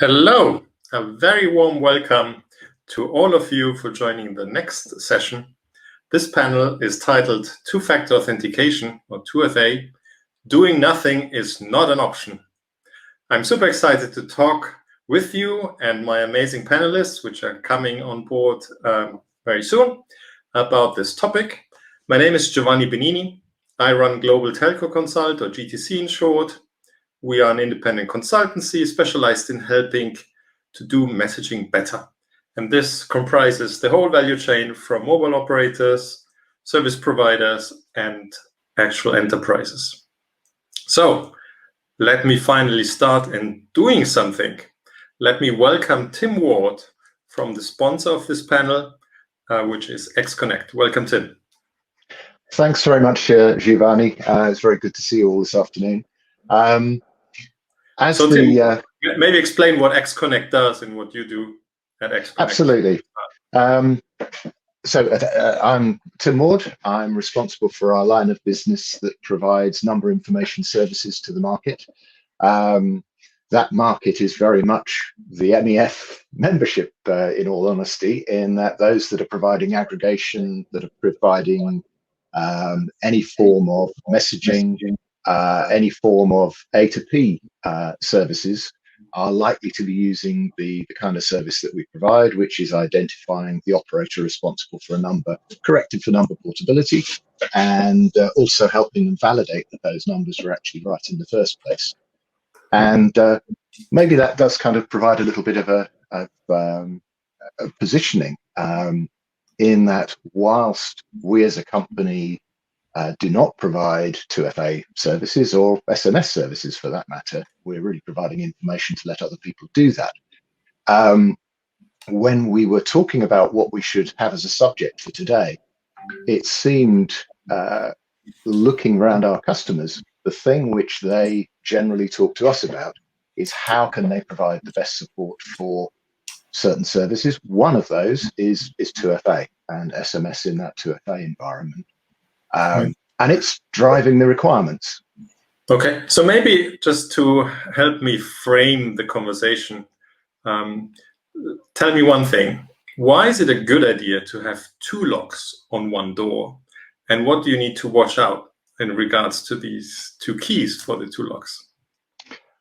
Hello, a very warm welcome to all of you for joining the next session. This panel is titled Two-Factor Authentication, or 2FA. Doing nothing is not an option. I'm super excited to talk with you and my amazing panelists, which are coming on board very soon, about this topic. My name is Giovanni Benini. I run Global Telco Consult, or GTC in short. We are an independent consultancy specialized in helping to do messaging better. And this comprises the whole value chain from mobile operators, service providers, and actual enterprises. So let me finally start in doing something. Let me welcome Tim Ward from the sponsor of this panel, which is XConnect. Welcome, Tim. Thanks very much, Giovanni. It's very good to see you all this afternoon. Tim, maybe explain what XConnect does and what you do at XConnect. Absolutely. I'm Tim Ward. I'm responsible for our line of business that provides number information services to the market. That market is very much the MEF membership, in all honesty, in that those that are providing aggregation, that are providing any form of messaging, any form of A2P services are likely to be using the kind of service that we provide, which is identifying the operator responsible for a number, correcting for number portability, and also helping them validate that those numbers are actually right in the first place. And maybe that does kind of provide a little bit of a positioning in that whilst we as a company do not provide 2FA services or SMS services for that matter, we're really providing information to let other people do that. When we were talking about what we should have as a subject for today, it seemed, looking around our customers, the thing which they generally talk to us about is how can they provide the best support for certain services. One of those is 2FA and SMS in that 2FA environment. And it's driving the requirements. Okay, so maybe just to help me frame the conversation, tell me one thing. Why is it a good idea to have two locks on one door? And what do you need to watch out in regards to these two keys for the two locks?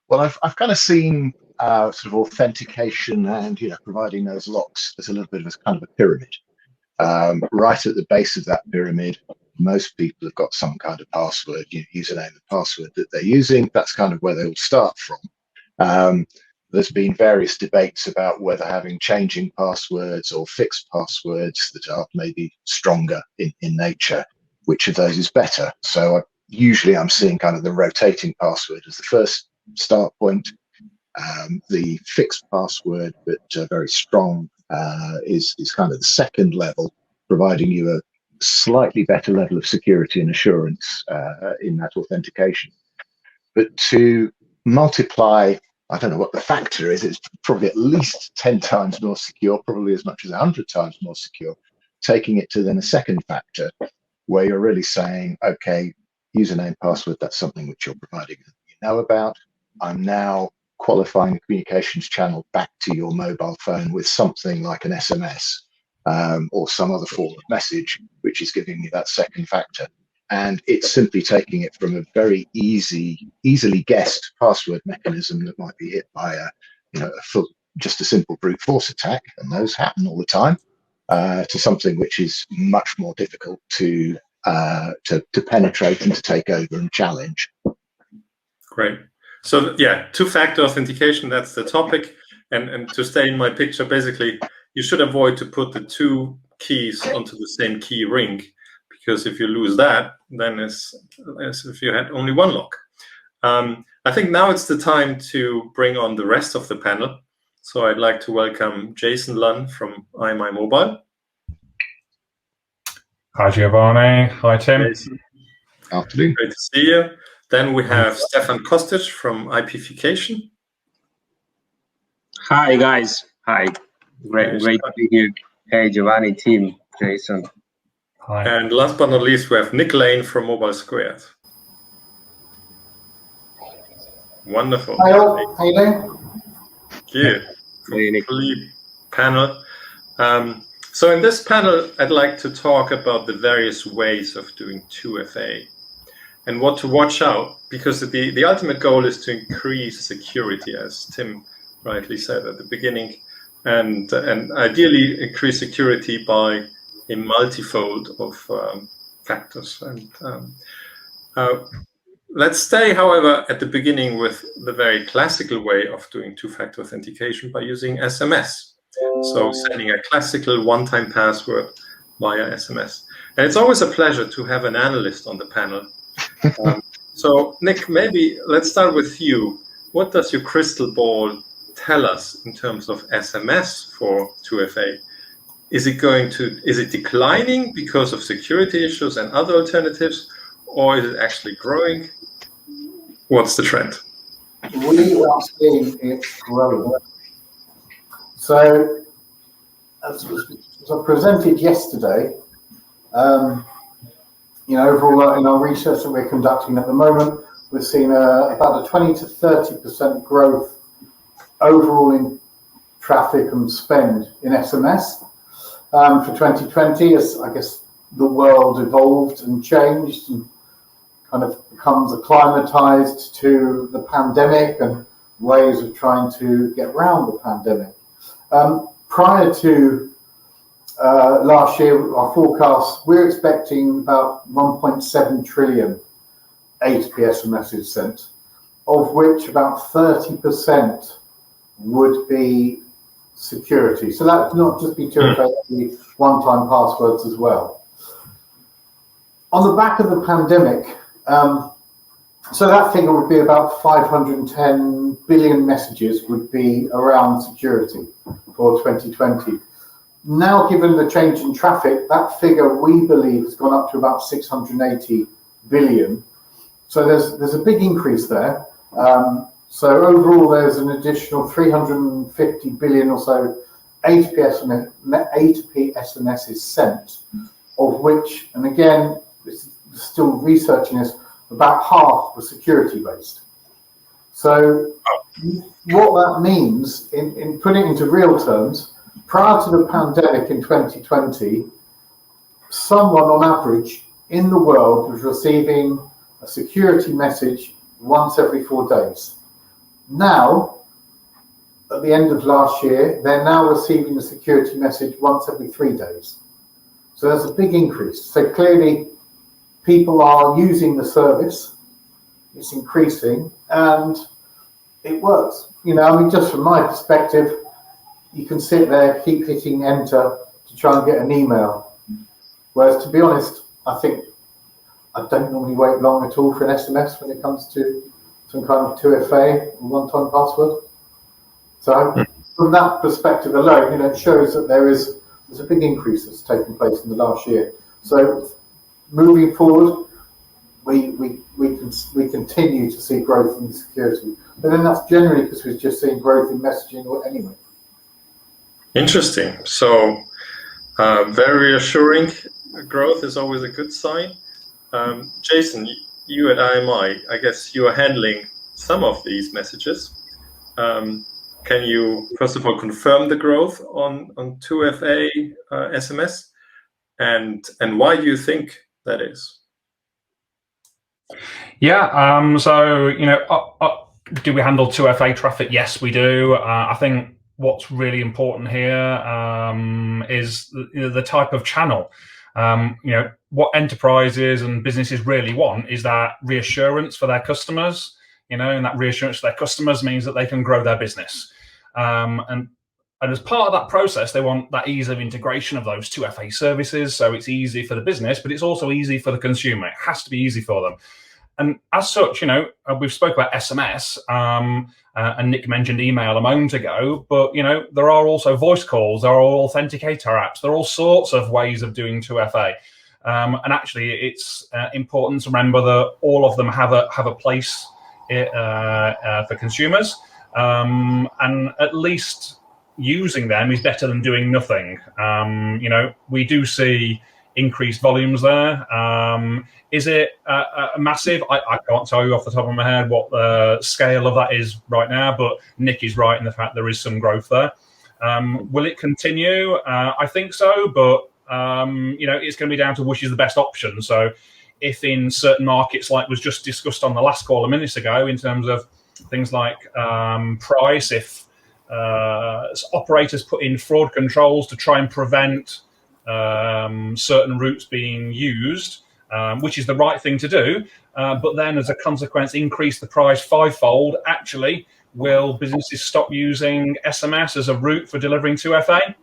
Well, I've kind of seen sort of authentication and providing those locks as a little bit of a kind of a pyramid. Right at the base of that pyramid, most people have got some kind of password, username and password that they're using. That's kind of where they all start from. There's been various debates about whether having changing passwords or fixed passwords that are maybe stronger in nature, which of those is better. So usually I'm seeing kind of the rotating password as the first start point. The fixed password, but very strong, is kind of the second level, providing you a slightly better level of security and assurance in that authentication. But to multiply, I don't know what the factor is, it's probably at least 10 times more secure, probably as much as 100 times more secure, taking it to then a second factor where you're really saying, okay, username, password, that's something which you're providing that you know about. I'm now qualifying the communications channel back to your mobile phone with something like an SMS or some other form of message, which is giving you that second factor. And it's simply taking it from a very easily guessed password mechanism that might be hit by just a simple brute force attack, and those happen all the time, to something which is much more difficult to penetrate and to take over and challenge. Great. So yeah, two-factor authentication, that's the topic. And to stay in my picture, basically, you should avoid to put the two keys onto the same key ring, because if you lose that, then it's as if you had only one lock. I think now it's the time to bring on the rest of the panel. So I'd like to welcome Jason Lunn from imimobile. Hi, Giovanni. Hi, Tim. Jason. Afternoon. Great to see you. Then we have Stefan Kostic from Authentification. Hi, guys. Hi. Great to be here. Hey, Giovanni, team, Jason. Hi. And last but not least, we have Nick Lane from Mobilesquared. Wonderful. Hi all. How you doing? you. Complete panel. So in this panel, I'd like to talk about the various ways of doing 2FA and what to watch out, because the ultimate goal is to increase security, as Tim rightly said at the beginning, and ideally increase security by a multifold of factors. And let's stay, however, at the beginning with the very classical way of doing two-factor authentication by using SMS. So sending a classical one-time password via SMS. And it's always a pleasure to have an analyst on the panel. So Nick, maybe let's start with you. What does your crystal ball tell us in terms of SMS for 2FA? Is it declining because of security issues and other alternatives, or is it actually growing? What's the trend? We are seeing it growing. So, as I presented yesterday, overall in our research that we're conducting at the moment, we're seeing about a 20 to 30% growth overall in traffic and spend in SMS for 2020, as I guess the world evolved and changed and kind of becomes acclimatized to the pandemic and ways of trying to get around the pandemic. Prior to last year, our forecast, we're expecting about 1.7 trillion A2P SMSs sent, of which about 30% would be security. So that would not just be 2FA, be one-time passwords as well. On the back of the pandemic, so that figure would be about 510 billion messages would be around security for 2020. Now, given the change in traffic, that figure we believe has gone up to about 680 billion. So there's a big increase there. So overall, there's an additional 350 billion or so A2P SMS is sent, of which, and again, this is still researching this, about half were security based. So what that means, in putting it into real terms, prior to the pandemic in 2020, someone on average in the world was receiving a security message once every 4 days. Now, at the end of last year, they're now receiving a security message once every 3 days. So there's a big increase. So clearly, people are using the service, it's increasing, and it works. Just from my perspective, you can sit there, keep hitting enter to try and get an email. Whereas, to be honest, I think I don't normally wait long at all for an SMS when it comes to some kind of 2FA or one-time password. So from that perspective alone, it shows that there's a big increase that's taken place in the last year. So moving forward, we continue to see growth in security, but then that's generally because we're just seeing growth in messaging anyway. Interesting. So very reassuring. Growth is always a good sign. Jason, you at IMI, I guess you are handling some of these messages. Can you first of all confirm the growth on 2FA SMS, and why do you think that is? Yeah, so, do we handle 2FA traffic? Yes, we do. I think what's really important here is the type of channel. What enterprises and businesses really want is that reassurance for their customers, and that reassurance for their customers means that they can grow their business. And as part of that process, they want that ease of integration of those 2FA services. So it's easy for the business, but it's also easy for the consumer. It has to be easy for them. And as such, we've spoke about SMS, and Nick mentioned email a moment ago, but, there are also voice calls, there are authenticator apps, there are all sorts of ways of doing 2FA. And actually, it's important to remember that all of them have a place for consumers, and at least using them is better than doing nothing. We do see increased volumes there. Is it massive? I can't tell you off the top of my head what the scale of that is right now, but Nick is right in the fact there is some growth there. Will it continue? I think so, but it's going to be down to which is the best option. So if in certain markets, like was just discussed on the last call a minute ago, in terms of things like price, if operators put in fraud controls to try and prevent certain routes being used, which is the right thing to do, but then as a consequence increase the price fivefold, actually, will businesses stop using SMS as a route for delivering 2FA?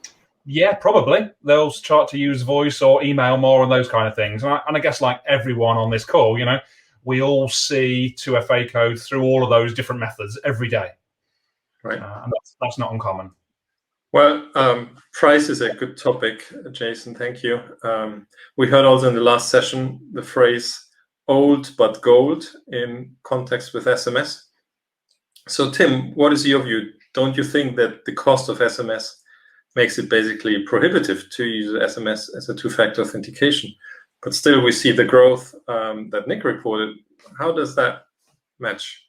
Yeah, probably. They'll start to use voice or email more and those kind of things. And I guess like everyone on this call, we all see 2FA code through all of those different methods every day. Right. And that's not uncommon. Well, price is a good topic, Jason. Thank you. We heard also in the last session the phrase old but gold in context with SMS. So, Tim, what is your view? Don't you think that the cost of SMS makes it basically prohibitive to use SMS as a two-factor authentication? But still, we see the growth that Nick reported. How does that match?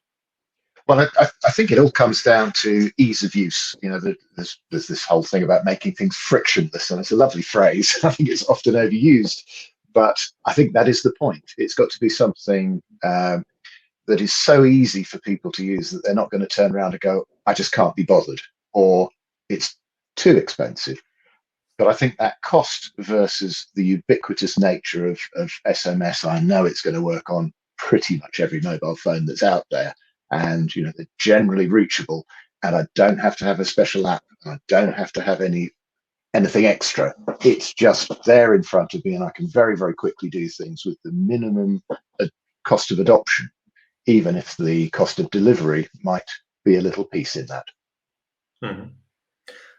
Well, I think it all comes down to ease of use. There's this whole thing about making things frictionless, and it's a lovely phrase. I think it's often overused, but I think that is the point. It's got to be something that is so easy for people to use that they're not going to turn around and go, I just can't be bothered, or it's too expensive. But I think that cost versus the ubiquitous nature of SMS, I know it's going to work on pretty much every mobile phone that's out there. And they're generally reachable, and I don't have to have a special app. I don't have to have anything extra. It's just there in front of me, and I can very, very quickly do things with the minimum cost of adoption, even if the cost of delivery might be a little piece in that. Mm-hmm.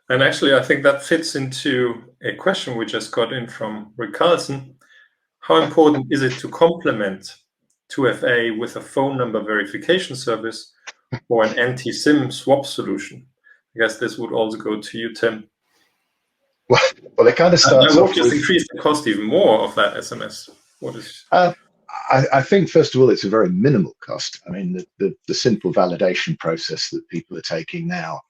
And actually, I think that fits into a question we just got in from Rick Carlson. How important is it to complement 2FA with a phone number verification service or an anti-SIM swap solution? I guess this would also go to you, Tim. Well, it kind of starts off just increase the cost even more of that SMS. What is? I think, first of all, it's a very minimal cost. I mean, the simple validation process that people are taking now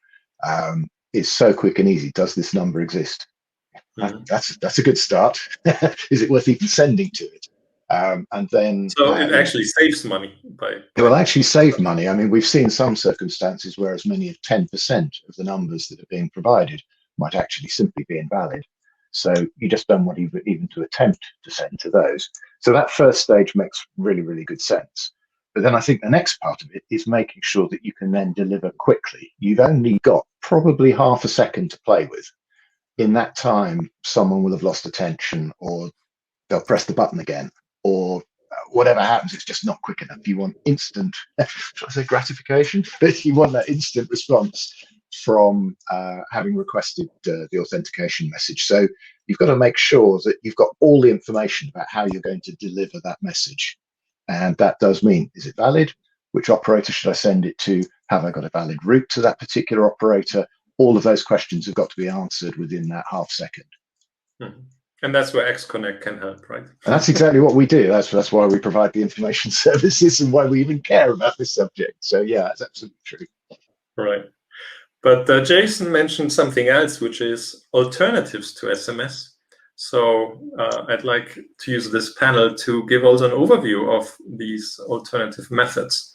is so quick and easy. Does this number exist? Mm-hmm. That's a good start. Is it worth even sending to it? And then so it actually saves money. It will actually save money. I mean, we've seen some circumstances where as many as 10% of the numbers that are being provided might actually simply be invalid. So you just don't want even to attempt to send to those. So that first stage makes really, really good sense. But then I think the next part of it is making sure that you can then deliver quickly. You've only got probably half a second to play with. In that time, someone will have lost attention, or they'll press the button again, or whatever happens, it's just not quick enough. You want instant, should I say gratification? But you want that instant response from having requested the authentication message. So you've got to make sure that you've got all the information about how you're going to deliver that message. And that does mean, is it valid? Which operator should I send it to? Have I got a valid route to that particular operator? All of those questions have got to be answered within that half second. Mm-hmm. And that's where XConnect can help, right? And that's exactly what we do. That's why we provide the information services and why we even care about this subject. So yeah, that's absolutely true. Right. But Jason mentioned something else, which is alternatives to SMS. So I'd like to use this panel to give also an overview of these alternative methods.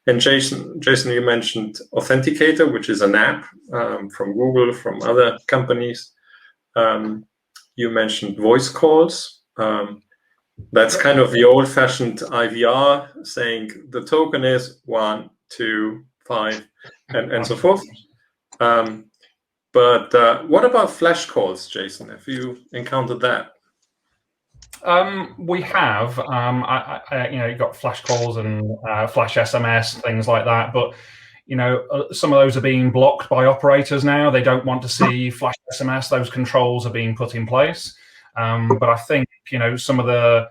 And Jason, you mentioned Authenticator, which is an app from Google, from other companies. You mentioned voice calls. That's kind of the old-fashioned IVR, saying the token is 1, 2, 5, and so forth. But what about flash calls, Jason? Have you encountered that? We have. You've got flash calls and flash SMS, things like that. But some of those are being blocked by operators now. They don't want to see flash SMS. Those controls are being put in place. But I think some of the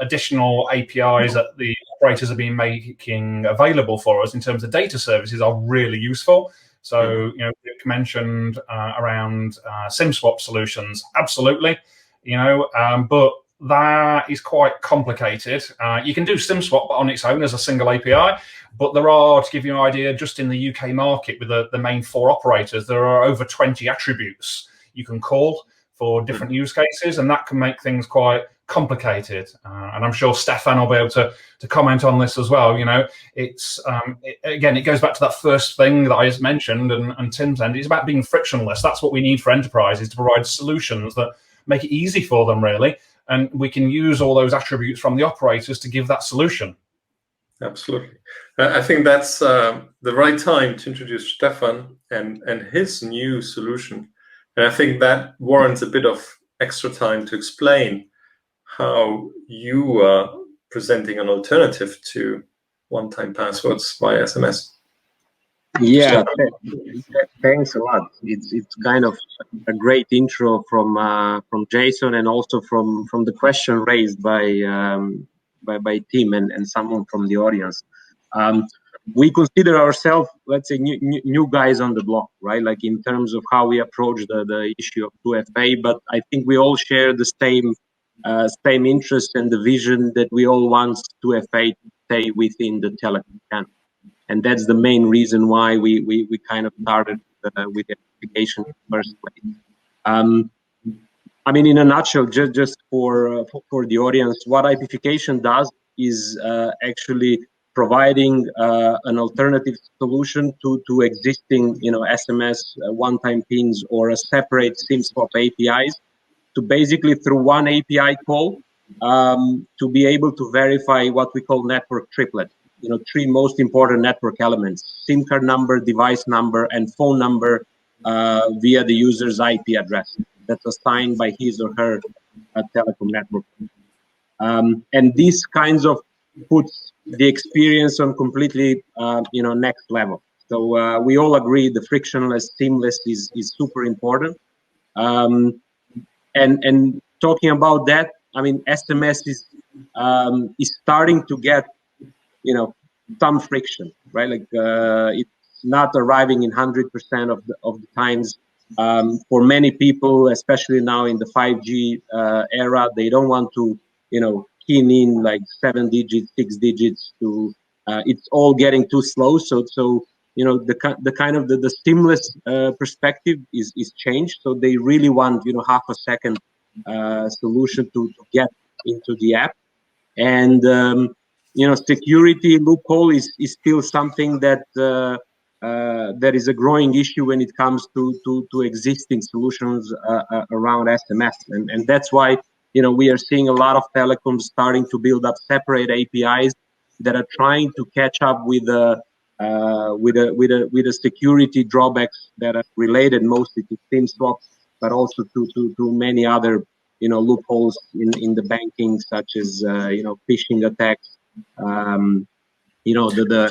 additional APIs that the operators have been making available for us in terms of data services are really useful. So Rick mentioned around SIM swap solutions. Absolutely. but that is quite complicated. You can do SIM-swap on its own as a single API, but there are, to give you an idea, just in the UK market with the main 4 operators, there are over 20 attributes you can call for different use cases, and that can make things quite complicated. And I'm sure Stefan will be able to comment on this as well. It's again, it goes back to that first thing that I just mentioned, and Tim said, it's about being frictionless. That's what we need for enterprises, to provide solutions that make it easy for them, really. And we can use all those attributes from the operators to give that solution. Absolutely. I think that's the right time to introduce Stefan and his new solution. And I think that warrants a bit of extra time to explain how you are presenting an alternative to one-time passwords via SMS. Yeah, thanks a lot. It's kind of a great intro from Jason, and also from the question raised by Tim and someone from the audience. We consider ourselves, let's say, new guys on the block, right? Like in terms of how we approach the issue of 2FA, but I think we all share the same interest and the vision that we all want 2FA to stay within the telecom channel. And that's the main reason why we kind of started with Authentification in the first place. I mean, in a nutshell, just for the audience, what Authentification does is actually providing an alternative solution to existing, SMS one-time pins or a separate SIM swap APIs, to basically through one API call to be able to verify what we call network triplet. 3 most important network elements: SIM card number, device number, and phone number via the user's IP address that's assigned by his or her telecom network. And this kinds of puts the experience on completely, next level. So we all agree the frictionless, seamless is super important. And talking about that, I mean, SMS is starting to get some friction, right? Like it's not arriving in 100% of the times. For many people, especially now in the 5G era, they don't want to, key in like 7 digits, 6 digits to. It's all getting too slow. So the kind of the seamless perspective is changed. So they really want half a second solution to get into the app, and security loophole is still something that that is a growing issue when it comes to existing solutions around SMS, and that's why we are seeing a lot of telecoms starting to build up separate APIs that are trying to catch up with the security drawbacks that are related mostly to SIM swaps, but also to many other loopholes in the banking, such as phishing attacks, the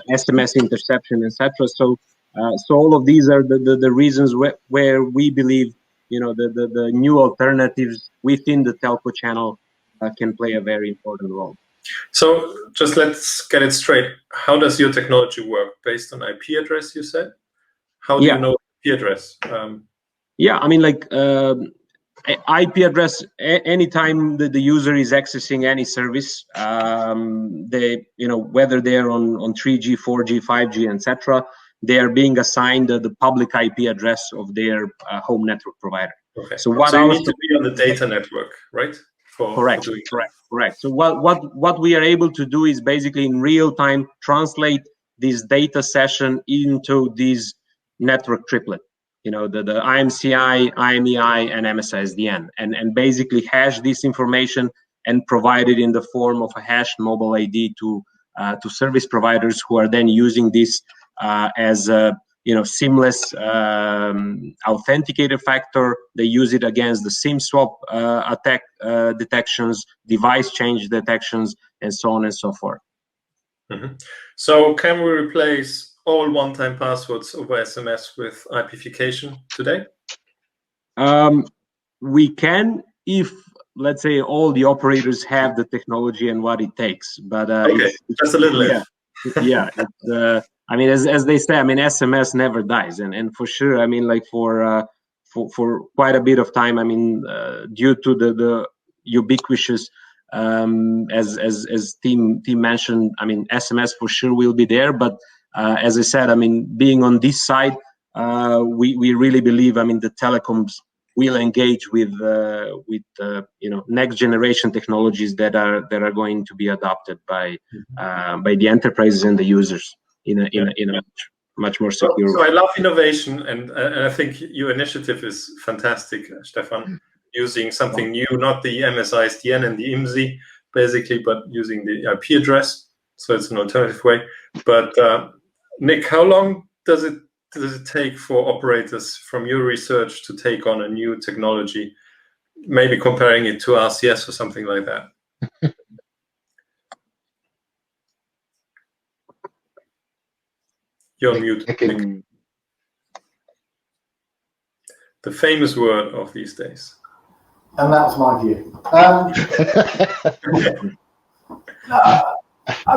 SMS interception, etc. So all of these are the reasons where we believe the new alternatives within the telco channel can play a very important role. So just let's get it straight. How does your technology work? Based on IP address, you said? How do you know IP address? Yeah, I mean, like IP address, anytime the user is accessing any service, they, whether they're on 3G, 4G, 5G, etc., they are being assigned the public IP address of their home network provider. Okay. So you need to be on the data network, right? Correct. So what we are able to do is basically in real time translate this data session into these network triplet. The IMCI, IMEI, and MSISDN, and basically hash this information and provide it in the form of a hashed mobile ID to service providers who are then using this as a seamless authenticator factor. They use it against the SIM swap attack detections, device change detections, and so on and so forth. Mm-hmm. So can we replace all one-time passwords over SMS with Authentification today? We can, if, let's say, all the operators have the technology and what it takes. But okay, just a little if. Yeah. I mean, as they say, I mean, SMS never dies, and for sure, I mean, like for for quite a bit of time. I mean, due to the ubiquitous, as Tim mentioned, I mean, SMS for sure will be there. But as I said, I mean, being on this side, we really believe, I mean, the telecoms will engage with next generation technologies that are going to be adopted by the enterprises and the users in a much more secure way. So I love innovation, and I think your initiative is fantastic, Stefan. Using something new, not the MSISDN and the IMSI, basically, but using the IP address. So it's an alternative way. But Nick, how long does it take for operators from your research to take on a new technology, maybe comparing it to RCS or something like that? You're on mute, Nick. The famous word of these days. And that's my view. I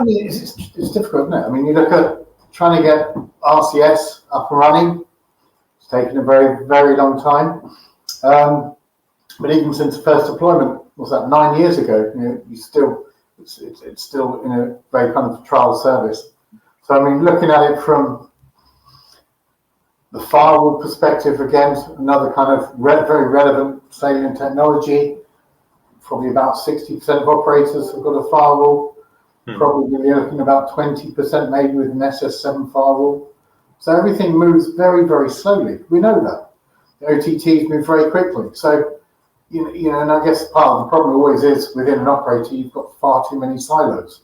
mean, it's difficult, isn't it? I mean, you look at trying to get RCS up and running. It's taken a very, very long time. But even since the first deployment, was that 9 years ago? You know, it's still in a very kind of trial service. So I mean, looking at it from the firewall perspective, again, another kind of very relevant salient technology. Probably about 60% of operators have got a firewall. Probably looking about 20% maybe with an SS7 firewall. So everything moves very, very slowly. We know that. The OTTs move very quickly. So, you know, and I guess part of the problem always is within an operator, you've got far too many silos.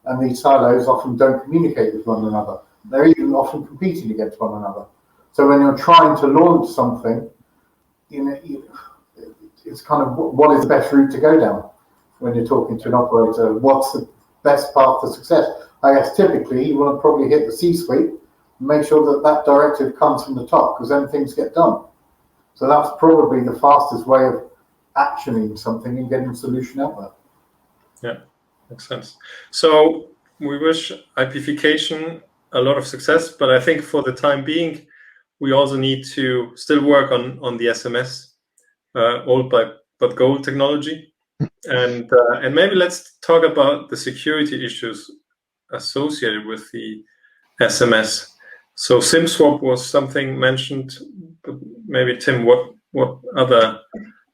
And these silos often don't communicate with one another. They're even often competing against one another. So when you're trying to launch something, you know, it's kind of what is the best route to go down when you're talking to an operator? What's the best path to success? I guess typically you want to probably hit the C-suite and make sure that that directive comes from the top, because then things get done. So that's probably the fastest way of actioning something and getting a solution out there. Yeah, makes sense. So we wish IPification a lot of success, but I think for the time being, we also need to still work on the SMS old but gold technology, and maybe let's talk about the security issues associated with the SMS. So SIM swap was something mentioned, but maybe Tim, what other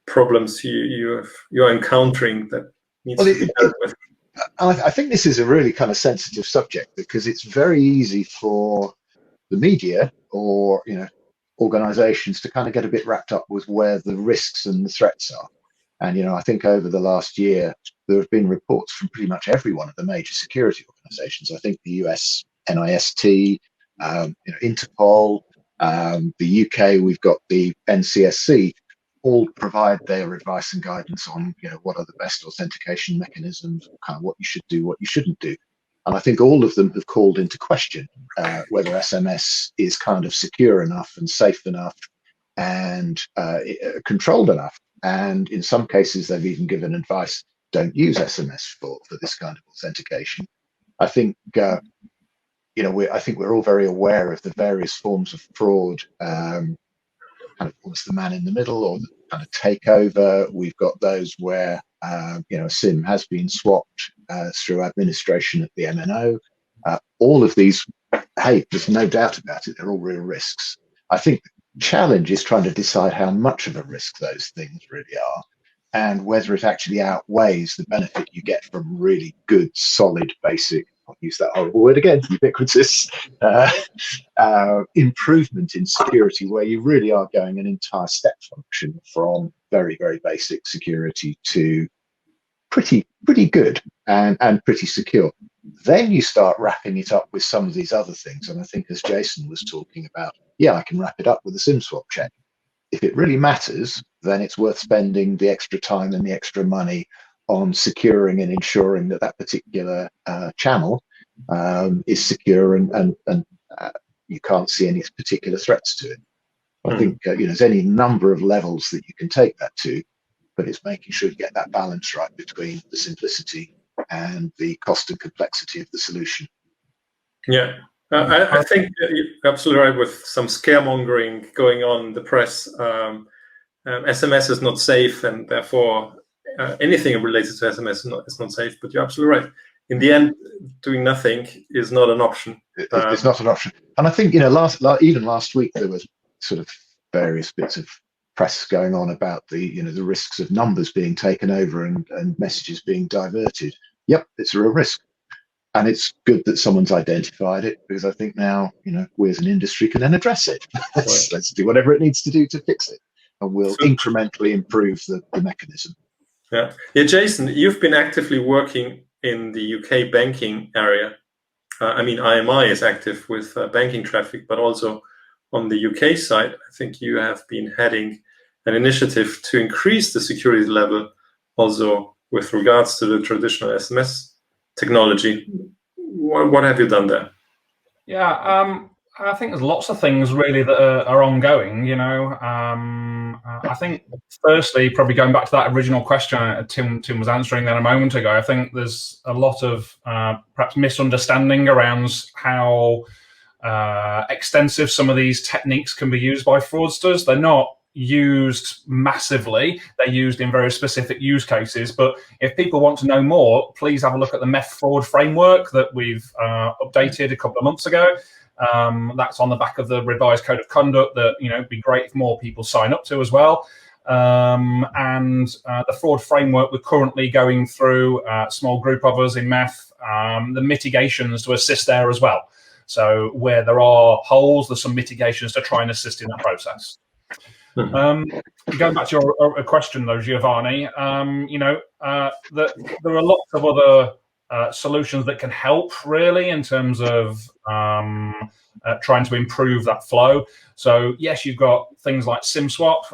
problems you're encountering that needs to be dealt with? I think this is a really kind of sensitive subject, because it's very easy for the media or, you know, organizations to kind of get a bit wrapped up with where the risks and the threats are. And, you know, I think over the last year, there have been reports from pretty much every one of the major security organizations. I think the US NIST, you know, Interpol, the UK, we've got the NCSC, all provide their advice and guidance on, you know, what are the best authentication mechanisms, kind of what you should do, what you shouldn't do. And I think all of them have called into question whether SMS is kind of secure enough and safe enough and controlled enough. And in some cases, they've even given advice, don't use SMS for this kind of authentication. I think, you know, I think we're all very aware of the various forms of fraud, kind of almost the man in the middle or the kind of takeover. We've got those where, you know, a SIM has been swapped through administration at the MNO. All of these, hey, there's no doubt about it, they're all real risks. I think the challenge is trying to decide how much of a risk those things really are, and whether it actually outweighs the benefit you get from really good, solid, basic, I'll use that horrible word again, ubiquitous improvement in security, where you really are going an entire step function from very, very basic security to pretty good and pretty secure. Then you start wrapping it up with some of these other things. And I think, as Jason was talking about, yeah, I can wrap it up with a SIM swap check. If it really matters, then it's worth spending the extra time and the extra money on securing and ensuring that that particular channel is secure and you can't see any particular threats to it. I think you know, there's any number of levels that you can take that to, but it's making sure you get that balance right between the simplicity and the cost and complexity of the solution. Yeah, I think you're absolutely right with some scaremongering going on in the press. SMS is not safe, and therefore anything related to SMS is not safe. But you're absolutely right. In the end, doing nothing is not an option. It's not an option. And I think, even last week there was sort of various bits of press going on about the risks of numbers being taken over and messages being diverted. Yep, it's a real risk. And it's good that someone's identified it, because I think now, we as an industry can then address it. Let's do whatever it needs to do to fix it, and we'll incrementally improve the mechanism. Yeah, Jason, you've been actively working in the UK banking area. I mean, IMI is active with banking traffic, but also on the UK side, I think you have been heading an initiative to increase the security level also with regards to the traditional SMS technology. What have you done there? Yeah, I think there's lots of things really that are ongoing. I think firstly, probably going back to that original question Tim was answering then a moment ago, I think there's a lot of perhaps misunderstanding around how extensive some of these techniques can be used by fraudsters. They're not used massively, they're used in very specific use cases. But if people want to know more, please have a look at the meth fraud framework that we've updated a couple of months ago. That's on the back of the revised code of conduct that it'd be great if more people sign up to as well. And the fraud framework, we're currently going through a small group of us in meth, the mitigations to assist there as well. So where there are holes, there's some mitigations to try and assist in that process. Going back to your question though, Giovanni, there are lots of other solutions that can help really in terms of trying to improve that flow. So yes, you've got things like SIM swap,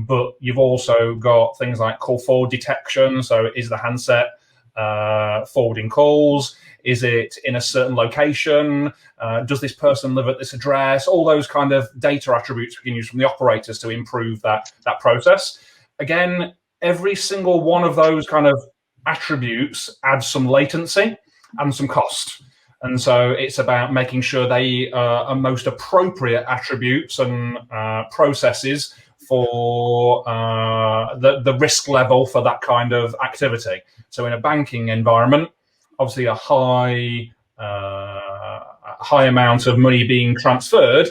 but you've also got things like call forward detection. So is the handset forwarding calls? Is it in a certain location? Does this person live at this address? All those kind of data attributes we can use from the operators to improve that process. Again, every single one of those kind of attributes adds some latency and some cost. And so it's about making sure they are most appropriate attributes and processes for the risk level for that kind of activity. So in a banking environment, obviously a high amount of money being transferred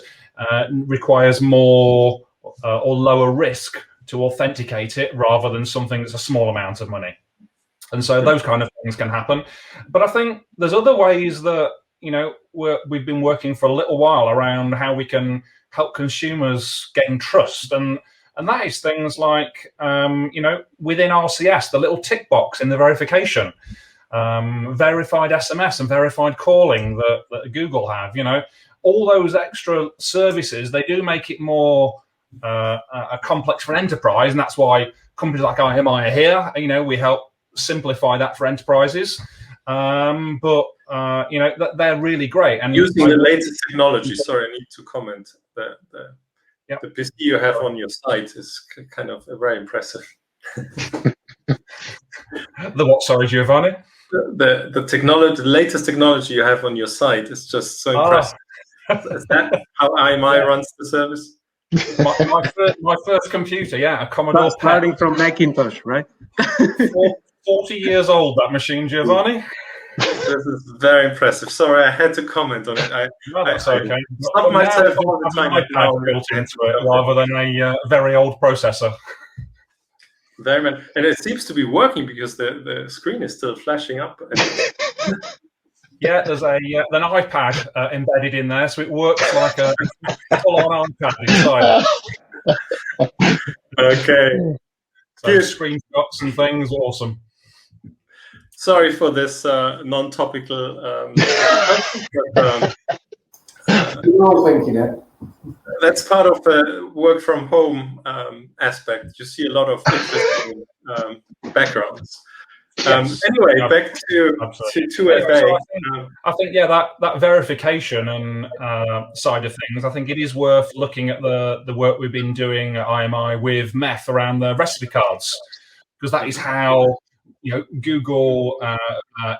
requires more or lower risk to authenticate it rather than something that's a small amount of money. And so those kind of things can happen. But I think there's other ways that, we've been working for a little while around how we can help consumers gain trust. And that is things like, within RCS, the little tick box in the verification, verified SMS and verified calling that Google have, all those extra services, they do make it more complex for an enterprise. And that's why companies like IMI are here. We help simplify that for enterprises. But they're really great. And using the latest technology, sorry, I need to comment. The PC you have on your site is kind of very impressive. The what, sorry, Giovanni? The technology, the latest technology you have on your site is just so impressive. Is that how IMI runs the service? My first computer, a Commodore. Starting from Macintosh, right? 40 years old, that machine, Giovanni. This is very impressive. Sorry, I had to comment on it. That's okay. I stop myself all the time. Built into it rather than a very old processor. Very much, and it seems to be working because the screen is still flashing up. Yeah, there's an iPad embedded in there, so it works like a full-on iPad inside. Okay. So screenshots and things, awesome. Sorry for this non-topical. You're all thinking it. That's part of the work from home aspect. You see a lot of interesting backgrounds. Anyway, back to 2FA. I think that verification and side of things, I think it is worth looking at the work we've been doing at IMI with meth around the recipe cards, because that is how Google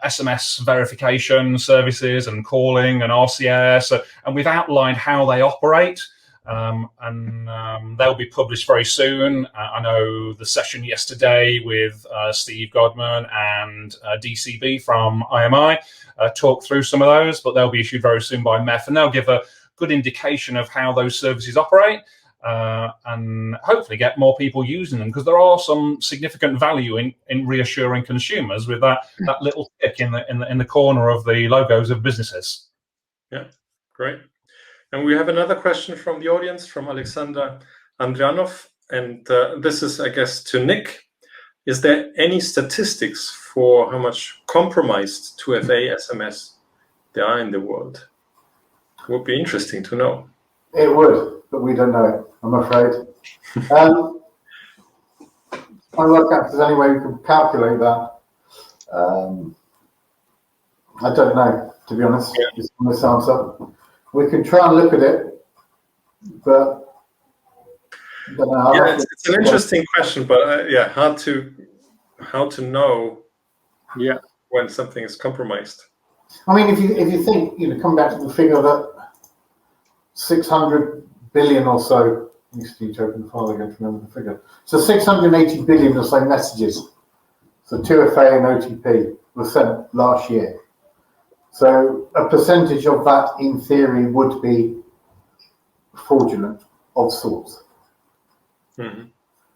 SMS verification services and calling and RCS, and we've outlined how they operate. And they'll be published very soon. I know the session yesterday with Steve Godman and DCB from IMI talked through some of those, but they'll be issued very soon by MEF, and they'll give a good indication of how those services operate, and hopefully get more people using them, because there are some significant value in reassuring consumers with that little tick in the corner of the logos of businesses. Yeah, great. And we have another question from the audience, from Alexander Andrianov, and this is, I guess, to Nick. Is there any statistics for how much compromised 2FA SMS there are in the world? It would be interesting to know. It would, but we don't know it, I'm afraid. I work out if there's any way we can calculate that. I don't know, to be honest. Yeah. It's on this answer. We can try and look at it, but I don't know. Yeah, it's an interesting question, but yeah, how to know when something is compromised. I mean, if you think, come back to the figure that 600 billion or so, I need to open the file again to remember the figure. So 680 billion or so messages, so 2FA and OTP, were sent last year. So a percentage of that, in theory, would be fraudulent of sorts. Mm-hmm.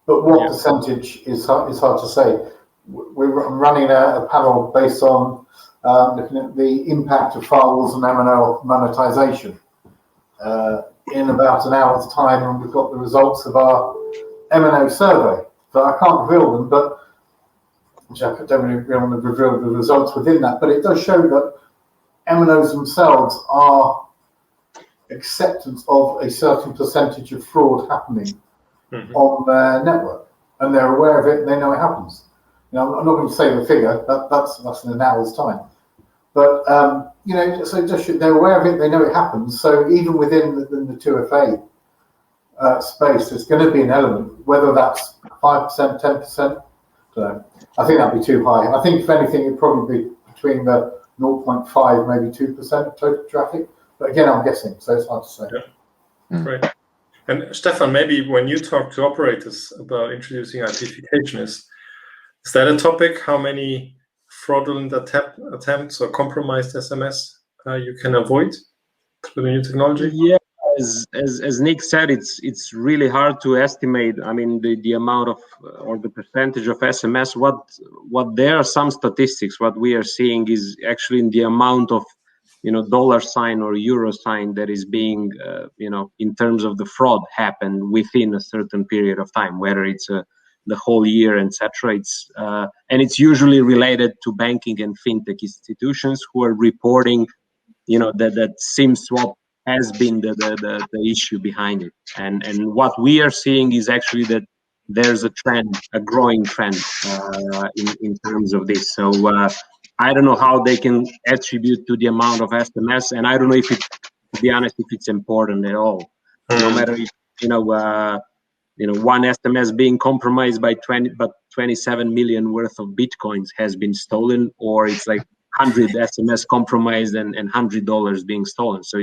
But what percentage is hard to say. I'm running a panel based on looking at the impact of firewalls and MNO monetization in about an hour's time, and we've got the results of our MNO survey. So I can't reveal them, but which I don't really want to reveal the results within that. But it does show that MNOs themselves are acceptance of a certain percentage of fraud happening on their network, and they're aware of it and they know it happens. I'm not going to say the figure, that's in an hour's time, but so just they're aware of it, they know it happens. So even within the 2FA space, there's going to be an element, whether that's 5%, 10%. I don't know. I think that'd be too high. I think if anything, it'd probably be between the 0.5, maybe 2% of total traffic. But again, I'm guessing, so it's hard to say. Yeah. Great. And Stefan, maybe when you talk to operators about introducing identification, is that a topic? How many fraudulent attempts or compromised SMS you can avoid through the new technology? Yeah, as Nick said, it's really hard to estimate. I mean, the amount of or the percentage of SMS. What there are some statistics. What we are seeing is actually in the amount of dollar sign or euro sign that is being in terms of the fraud happened within a certain period of time, whether it's the whole year, etc. It's and it's usually related to banking and fintech institutions who are reporting that SIM swap has been the issue behind it. And what we are seeing is actually that there's a growing trend in terms of this. So I don't know how they can attribute to the amount of SMS, and I don't know if it, to be honest, if it's important at all. No matter if one SMS being compromised by 27 million worth of bitcoins has been stolen, or it's like 100 SMS compromised and $100 being stolen. So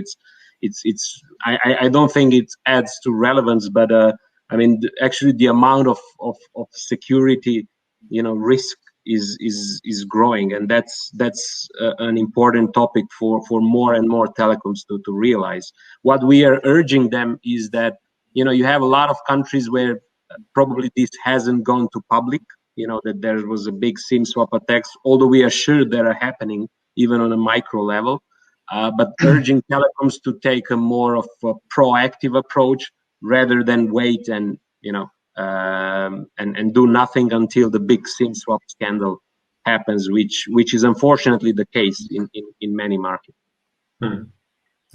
I don't think it adds to relevance, but I mean, actually the amount of security risk is growing, and that's an important topic for more and more telecoms to realize. What we are urging them is that you have a lot of countries where probably this hasn't gone to public, that there was a big SIM swap attacks, although we are sure that are happening even on a micro level, but urging telecoms to take a more of a proactive approach rather than wait and and do nothing until the big SIM swap scandal happens, which is unfortunately the case in many markets.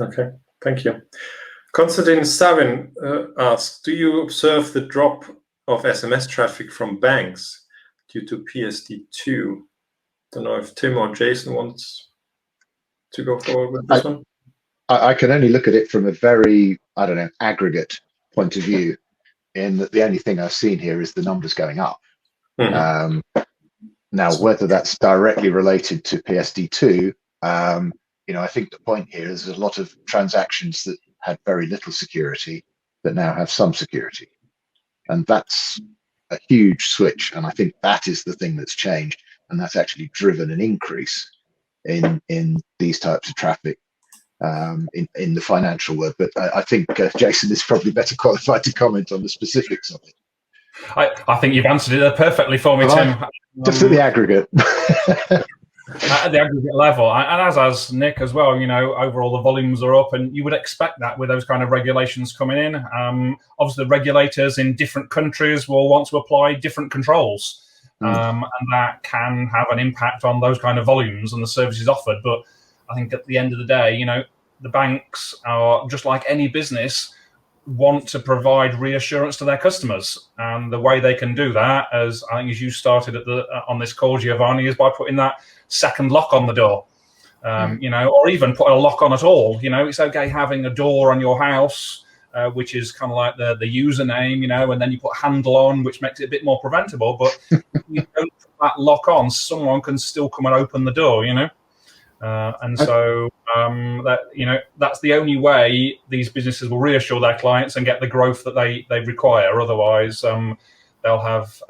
Okay, thank you. Konstantin Savin asks, do you observe the drop of SMS traffic from banks due to PSD2? Don't know if Tim or Jason wants to go forward with this one. I can only look at it from a very, aggregate point of view, in that the only thing I've seen here is the numbers going up. Now, whether that's directly related to PSD2, I think the point here is there's a lot of transactions that had very little security that now have some security. And that's a huge switch. And I think that is the thing that's changed. And that's actually driven an increase in these types of traffic in the financial world. But I think Jason is probably better qualified to comment on the specifics of it. I think you've answered it perfectly for me, Tim. Just at the aggregate. At the aggregate level, and as Nick as well, overall the volumes are up, and you would expect that with those kind of regulations coming in. Obviously, the regulators in different countries will want to apply different controls, and that can have an impact on those kind of volumes and the services offered. But I think at the end of the day, the banks are just like any business, want to provide reassurance to their customers, and the way they can do that, as I think as you started on this call, Giovanni, is by putting that second lock on the door, or even put a lock on at all. It's okay having a door on your house, which is kind of like the username, and then you put handle on, which makes it a bit more preventable. But if you don't put that lock on, someone can still come and open the door, So that's the only way these businesses will reassure their clients and get the growth that they require. Otherwise, they'll have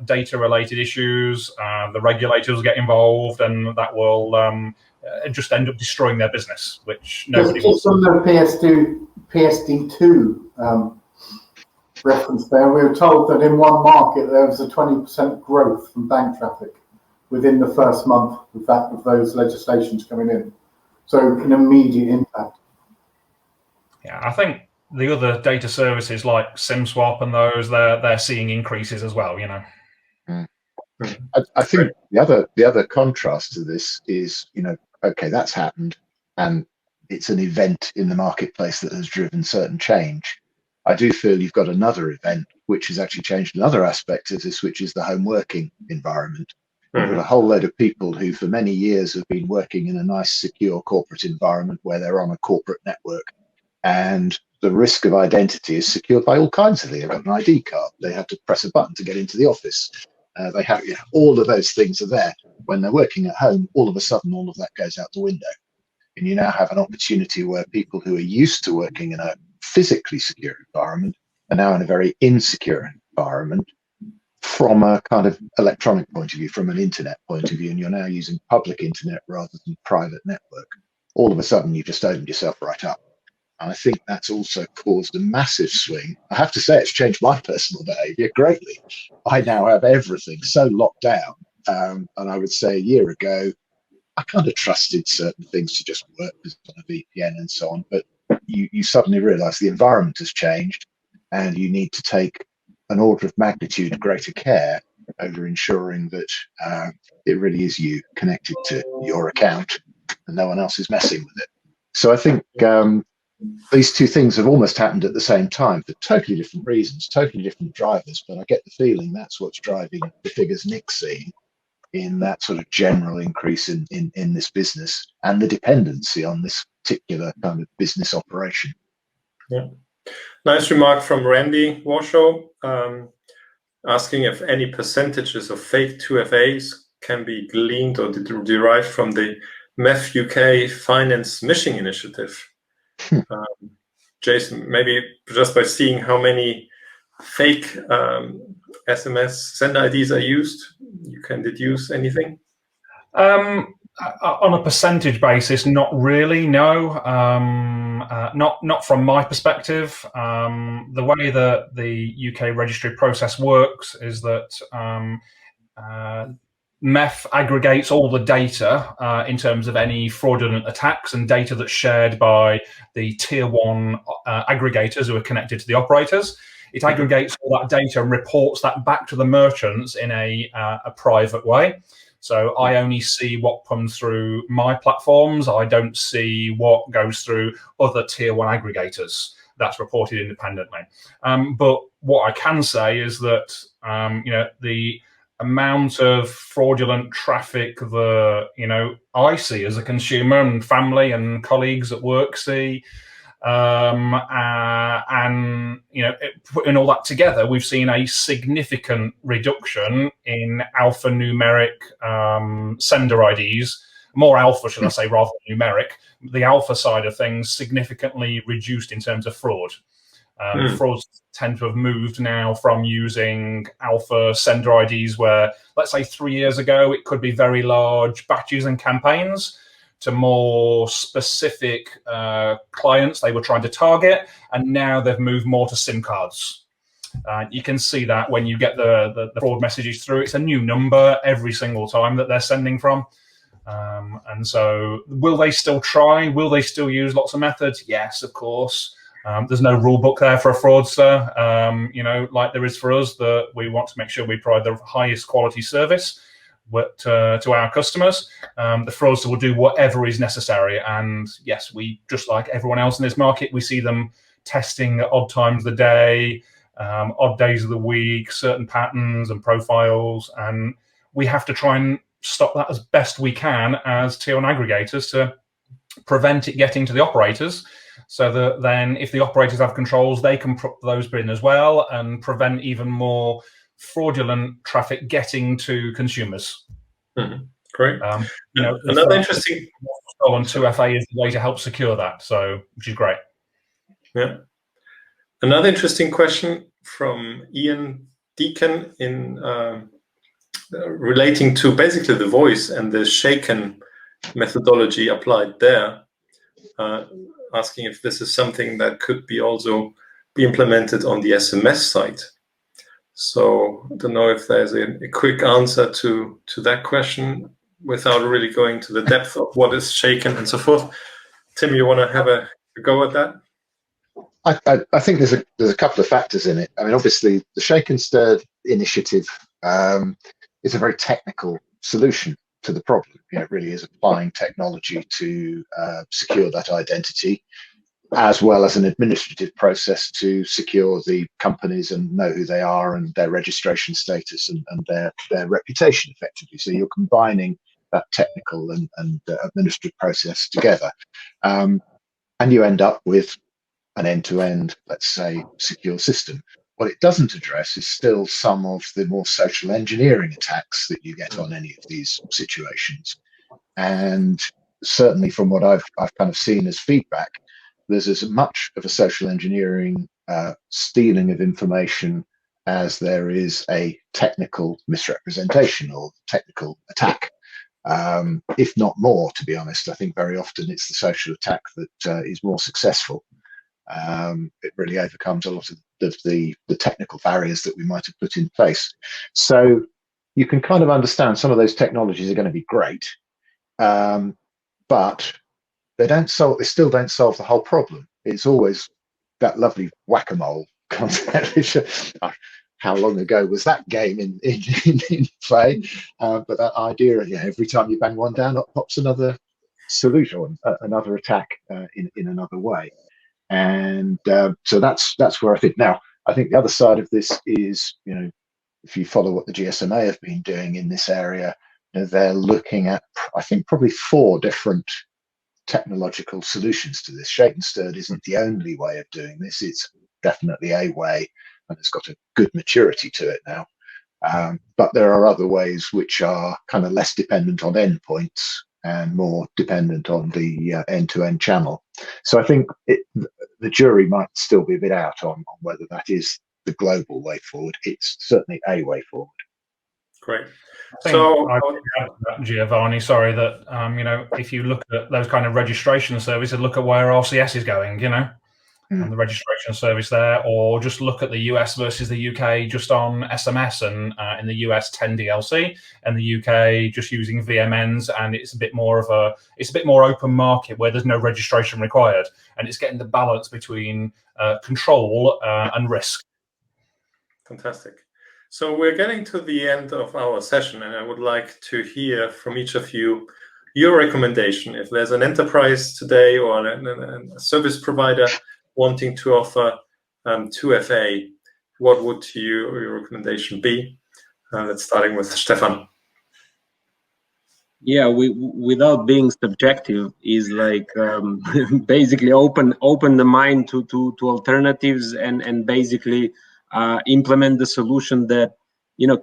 data-related issues. The regulators will get involved, and that will just end up destroying their business, which nobody wants. Just on the PSD2 reference there, we were told that in one market there was a 20% growth from bank traffic within the first month of those legislations coming in. So an immediate impact. Yeah, I think the other data services like SIM-swap and those, they're seeing increases as well, I think the other contrast to this is, okay, that's happened, and it's an event in the marketplace that has driven certain change. I do feel you've got another event which has actually changed another aspect of this, which is the home working environment. You've got a whole load of people who for many years have been working in a nice, secure corporate environment where they're on a corporate network, and the risk of identity is secured by all kinds of things. They've got an ID card. They have to press a button to get into the office. They have all of those things are there. When they're working at home, all of a sudden, all of that goes out the window. And you now have an opportunity where people who are used to working in a physically secure environment are now in a very insecure environment from a kind of electronic point of view, from an internet point of view, and you're now using public internet rather than private network. All of a sudden, you just opened yourself right up. And I think that's also caused a massive swing. I have to say, it's changed my personal behavior greatly. I now have everything so locked down. And I would say a year ago, I kind of trusted certain things to just work with a VPN and so on. But you suddenly realize the environment has changed, and you need to take an order of magnitude greater care over ensuring that it really is you connected to your account and no one else is messing with it. So I think these two things have almost happened at the same time for totally different reasons, totally different drivers. But I get the feeling that's what's driving the figures Nick's seeing in that sort of general increase in this business and the dependency on this particular kind of business operation. Yeah. Nice remark from Randy Washoe, asking if any percentages of fake 2FAs can be gleaned or derived from the MEF UK Finance Mishing Initiative. Jason, maybe just by seeing how many fake SMS send IDs are used, you can deduce anything? On a percentage basis, not really, no. Not from my perspective. The way that the UK registry process works is that MEF aggregates all the data in terms of any fraudulent attacks and data that's shared by the tier 1 aggregators who are connected to the operators. It aggregates all that data and reports that back to the merchants in a private way. So I only see what comes through my platforms. I don't see what goes through other tier 1 aggregators. That's reported independently. But what I can say is that the amount of fraudulent traffic that I see as a consumer and family and colleagues at work see, And putting all that together, we've seen a significant reduction in alphanumeric sender IDs. More alpha, should I say, rather than numeric. The alpha side of things significantly reduced in terms of fraud. Frauds tend to have moved now from using alpha sender IDs where, let's say 3 years ago, it could be very large batches and campaigns, to more specific clients they were trying to target. And now they've moved more to SIM cards. You can see that when you get the fraud messages through, it's a new number every single time that they're sending from. And so will they still try? Will they still use lots of methods? Yes, of course. There's no rule book there for a fraudster, like there is for us, that we want to make sure we provide the highest quality service to our customers. The fraudster will do whatever is necessary. And yes, we, just like everyone else in this market, we see them testing at odd times of the day, odd days of the week, certain patterns and profiles. And we have to try and stop that as best we can as tier 1 aggregators to prevent it getting to the operators, so that then if the operators have controls, they can put those in as well and prevent even more fraudulent traffic getting to consumers. Great. Another interesting on 2FA is the way to help secure that, so which is great. Yeah. Another interesting question from Ian Deacon in relating to basically the voice and the shaken methodology applied there, asking if this is something that could be also be implemented on the SMS side. So I don't know if there's a quick answer to that question without really going to the depth of what is shaken and so forth. Tim, you want to have a go at that? I think there's a couple of factors in it. I mean, obviously, the Shake and Stir initiative is a very technical solution to the problem. It really is applying technology to secure that identity, as well as an administrative process to secure the companies and know who they are and their registration status and their reputation effectively. So you're combining that technical and administrative process together. And you end up with an end-to-end, let's say, secure system. What it doesn't address is still some of the more social engineering attacks that you get on any of these situations. And certainly from what I've kind of seen as feedback, there's as much of a social engineering stealing of information as there is a technical misrepresentation or technical attack. If not more, to be honest. I think very often it's the social attack that is more successful. It really overcomes a lot of the technical barriers that we might have put in place. So you can kind of understand some of those technologies are going to be great, but they still don't solve the whole problem. It's always that lovely whack-a-mole concept, which how long ago was that game in play? But that idea, every time you bang one down, up pops another solution, another attack in another way. And so that's where I think. Now, I think the other side of this is, if you follow what the GSMA have been doing in this area, they're looking at, I think, probably 4 different technological solutions to this. Shake and Stirred isn't the only way of doing this. It's definitely a way, and it's got a good maturity to it now. But there are other ways which are kind of less dependent on endpoints and more dependent on the end-to-end channel. So I think the jury might still be a bit out on whether that is the global way forward. It's certainly a way forward. Great. So I would add to that, Giovanni, sorry, that if you look at those kind of registration services, look at where RCS is going, and the registration service there, or just look at the US versus the UK just on SMS, and in the US 10 DLC, and the UK just using VMNs, and it's a bit more open market where there's no registration required, and it's getting the balance between control and risk. Fantastic. So we're getting to the end of our session, and I would like to hear from each of you your recommendation. If there's an enterprise today or a service provider wanting to offer 2FA, what would your recommendation be? Let's starting with Stefan. Yeah, without being subjective, is like basically open the mind to alternatives and basically implement the solution that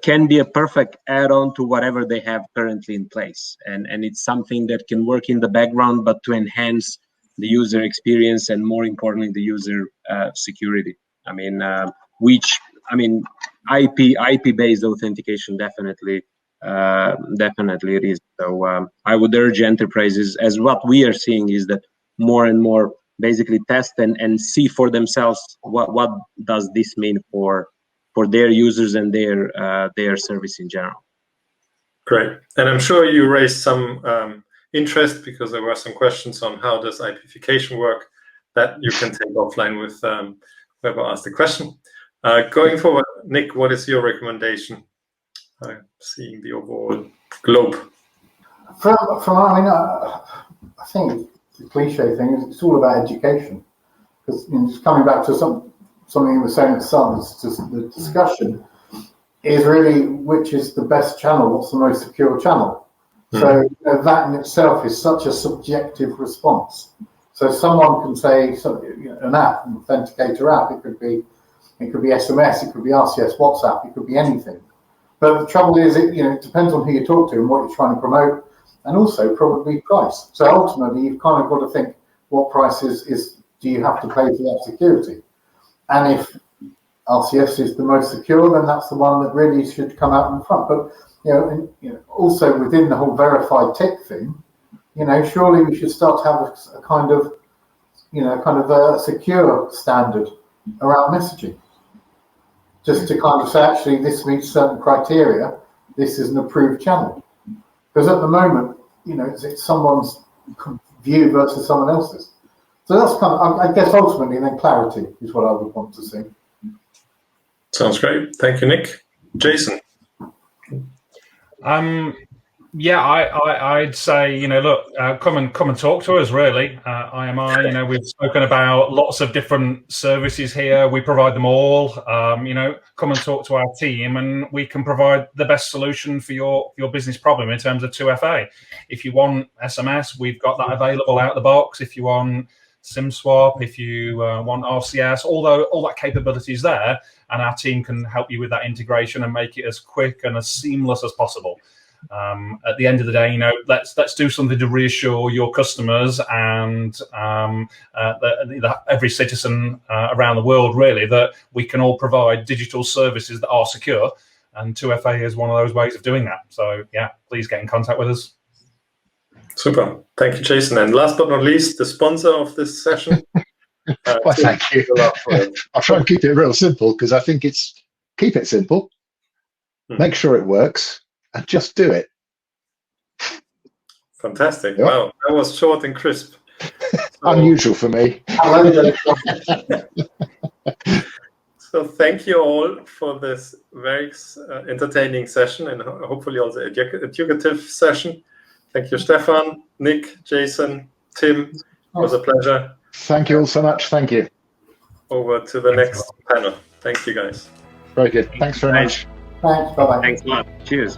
can be a perfect add-on to whatever they have currently in place, and it's something that can work in the background, but to enhance the user experience and more importantly the user security. IP based authentication definitely it is. So I would urge enterprises, as what we are seeing is that more and more basically test and see for themselves what does this mean for their users and their service in general. Great. And I'm sure you raised some interest because there were some questions on how does IPification work that you can take offline with whoever asked the question. Going forward, Nick, what is your recommendation? Seeing the overall globe. I think the cliche thing is it's all about education. Because just coming back to something you were saying at the start of the discussion, is really which is the best channel, what's the most secure channel. So that in itself is such a subjective response. So someone can say an app, an authenticator app, it could be SMS, it could be RCS, WhatsApp, it could be anything. But the trouble is, it depends on who you talk to and what you're trying to promote, and also probably price. So ultimately, you've kind of got to think what price is do you have to pay for that security? And if RCS is the most secure, then that's the one that really should come out in front. But also within the whole verified tick thing, surely we should start to have a kind of a secure standard around messaging. Just to kind of say, actually, this meets certain criteria, this is an approved channel. Because at the moment, it's someone's view versus someone else's. So that's kind of, I guess, ultimately, then clarity is what I would want to see. Sounds great. Thank you, Nick. Jason. Yeah, I'd say, look, come and talk to us, really. IMI, we've spoken about lots of different services here. We provide them all. Come and talk to our team and we can provide the best solution for your business problem in terms of 2FA. If you want SMS, we've got that available out of the box. If you want SIM swap, if you want RCS, all that capability is there, and our team can help you with that integration and make it as quick and as seamless as possible. At the end of the day, let's do something to reassure your customers and every citizen around the world, really, that we can all provide digital services that are secure, and 2FA is one of those ways of doing that. So yeah, please get in contact with us. Super. Thank you, Jason. And last but not least, the sponsor of this session. Well, thank you. I'll try and keep it real simple because I think keep it simple, make sure it works, and just do it. Fantastic. Yep. Wow, that was short and crisp. Unusual for me. So thank you all for this very entertaining session and hopefully also educative session. Thank you, Stefan, Nick, Jason, Tim. It was a pleasure. Thank you all so much. Thank you. Over to the next panel. Thank you, guys. Very good. Thanks very much. Thanks. Bye-bye. Thanks a lot. Cheers.